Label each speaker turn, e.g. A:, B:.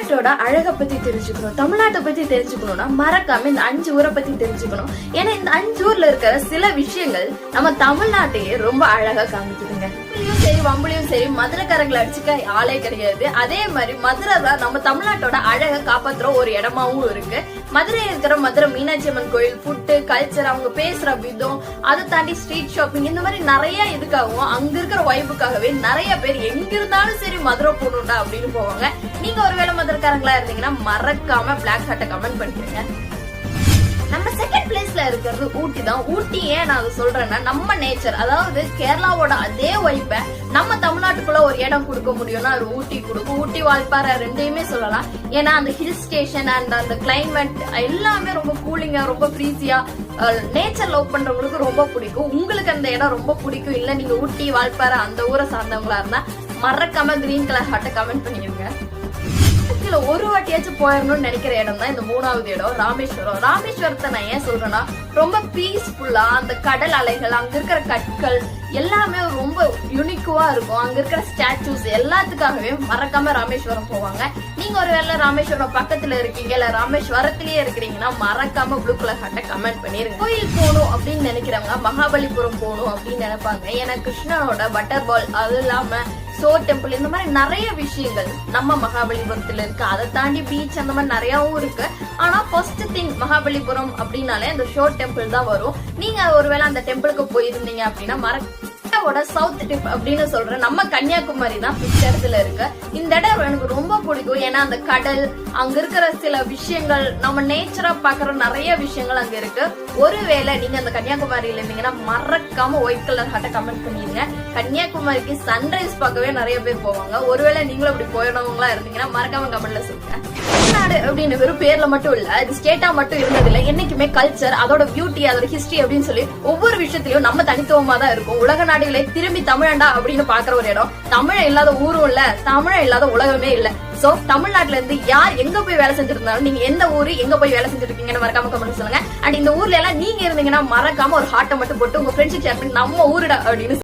A: தமிழ்நாட்டோட அழகை பத்தி தெரிஞ்சுக்கணும், தமிழ்நாட்டை பத்தி தெரிஞ்சுக்கணும்னா மறக்காம இந்த 5 ஊரை பத்தி தெரிஞ்சுக்கணும். ஏன்னா இந்த 5 ஊர்ல இருக்கிற சில விஷயங்கள் நம்ம தமிழ்நாட்டையே ரொம்ப அழகா காமிக்குதுங்க. சரி, வம்புலையும் சரி, மதுரைக்காரங்களை அடிச்சுக்க ஆளே கிடையாது. அதே மாதிரி மதுரை தான் நம்ம தமிழ்நாட்டோட அழகை காப்பாத்துற ஒரு இடமாவும் இருக்கு. மதுரையில் இருக்கிற மதுரை மீனாட்சி அம்மன் கோயில், ஃபுட்டு, கல்ச்சர், அவங்க பேசுற விதம், அதை தாண்டி ஸ்ட்ரீட் ஷாப்பிங், இந்த மாதிரி நிறைய இதுக்காகவும் அங்க இருக்கிற வைப்புக்காகவே நிறைய பேர் எங்க இருந்தாலும் சரி மதுரை போகணும்டா அப்படின்னு போவாங்க. நீங்க ஒருவேளை மதுரைக்காரங்களா இருந்தீங்கன்னா மறக்காம பிளாக் ஹார்ட்டை கமெண்ட் பண்ணிருங்க. நம்ம செகண்ட் பிளேஸ்ல இருக்கிறது ஊட்டி தான். ஊட்டி ஏன் நான் அதை சொல்றேன்னா, நம்ம நேச்சர், அதாவது கேரளாவோட அதே வைப்பை நம்ம தமிழ்நாட்டுக்குள்ள ஒரு இடம் கொடுக்க முடியும்னா அது ஊட்டி கொடுக்கும். ஊட்டி, வால்பாறை ரெண்டையுமே சொல்லலாம். ஏன்னா அந்த ஹில் ஸ்டேஷன் அண்ட் அந்த கிளைமேட் எல்லாமே ரொம்ப கூலிங்கா, ரொம்ப ஃப்ரீஸியா, நேச்சர் லவ் பண்றவங்களுக்கு ரொம்ப பிடிக்கும். உங்களுக்கு அந்த இடம் ரொம்ப பிடிக்கும் இல்ல, நீங்க ஊட்டி, வால்பாறை அந்த ஊரை சார்ந்தவங்களா இருந்தா மறக்காம கிரீன் கலர் ஹார்ட்டை கமெண்ட் பண்ணிடுங்க. ஒரு வாட்டியாச்சும் போயிடணும்னு நினைக்கிற இடம் தான் இந்த 3வது இடம், ராமேஸ்வரம். ராமேஸ்வரத்தை நான் ஏன் சொல்றேன்னா, ரொம்ப பீஸ்ஃபுல்லா அந்த கடல் அலைகள், அங்க இருக்கிற கற்கள் எல்லாமே ரொம்ப யூனிக்குவா இருக்கும். அங்க இருக்கிற ஸ்டாச்சூஸ் எல்லாத்துக்காகவே மறக்காம ராமேஸ்வரம் போவாங்க. நீங்க ஒருவேளை ராமேஸ்வரம் பக்கத்துல இருக்கீங்க இல்ல ராமேஸ்வரத்திலேயே இருக்கிறீங்கன்னா மறக்காம ப்ளூ கலர் ஹார்ட்டை கமெண்ட் பண்ணிருங்க. கோயில் போகணும் அப்படின்னு நினைக்கிறவங்க மகாபலிபுரம் போகணும் அப்படின்னு நினைப்பாங்க. ஏன்னா கிருஷ்ணனோட பட்டர் பால், அது இல்லாம சோ டெம்பிள், இந்த மாதிரி நிறைய விஷயங்கள் நம்ம மகாபலிபுரத்துல இருக்கு. அதை தாண்டி பீச் அந்த மாதிரி நிறையவும் இருக்கு. ஆனா ஃபர்ஸ்ட் திங் மகாபலிபுரம் அப்படின்னாலே அந்த ஷோ டெம்பிள் தான் வரும். நீங்க ஒருவேளை அந்த டெம்பிளுக்கு போயிருந்தீங்க அப்படின்னா சவுத் டிப் அப்படின்னு சொல்ற நம்ம கன்னியாகுமரி தான் 5th இடத்துல இருக்கு. இந்த இடம் எனக்கு ரொம்ப பிடிக்கும். ஏன்னா அந்த கடல், அங்க இருக்கிற சில விஷயங்கள், நம்ம நேச்சரா பாக்குற நிறைய விஷயங்கள் அங்க இருக்கு. ஒருவேளை நீங்க அந்த கன்னியாகுமரியில இருந்தீங்கன்னா மறக்காம ஒயிட் கலர் ஹார்ட்டை கமெண்ட் பண்ணிருங்க. கன்னியாகுமரிக்கு சன்ரைஸ் பார்க்கவே நிறைய பேர் போவாங்க. ஒருவேளை நீங்களும் அப்படி போயிடவங்களா இருந்தீங்கன்னா மறக்காம கமெண்ட்ல சொல்லுங்க. தமிழ்நாடு அப்படின்னு வெறும் பேர்ல மட்டும் இல்ல, இது ஸ்டேட்டா மட்டும் இருந்ததில்ல. என்னைக்குமே கல்ச்சர், அதோட பியூட்டி, அதோட ஹிஸ்டரி அப்படின்னு சொல்லி ஒவ்வொரு விஷயத்திலயும் நம்ம தனித்துவமா தான் இருக்கும். உலக நாடுகளை திரும்பி தமிழண்டா அப்படின்னு பாக்குற ஒரு இடம். தமிழன் இல்லாத ஊரும் இல்ல, தமிழன் இல்லாத உலகமே இல்ல. சோ தமிழ்நாட்டுல இருந்து யார் எங்க போய் வேலை செஞ்சுட்டு இருந்தாலும் நீங்க எந்த ஊரு, எங்க போய் வேலை செஞ்சுட்டு இருக்கீங்கன்னு மறக்காம கமெண்ட் சொல்லுங்க. அண்ட் இந்த ஊர்ல எல்லாம் நீங்க இருந்தீங்கன்னா மறக்காம ஒரு ஹார்ட்டை மட்டும் போட்டு உங்க ஃப்ரெண்ட்ஷிப் ஷேர் பண்ணி நம்ம ஊருடா அப்படின்னு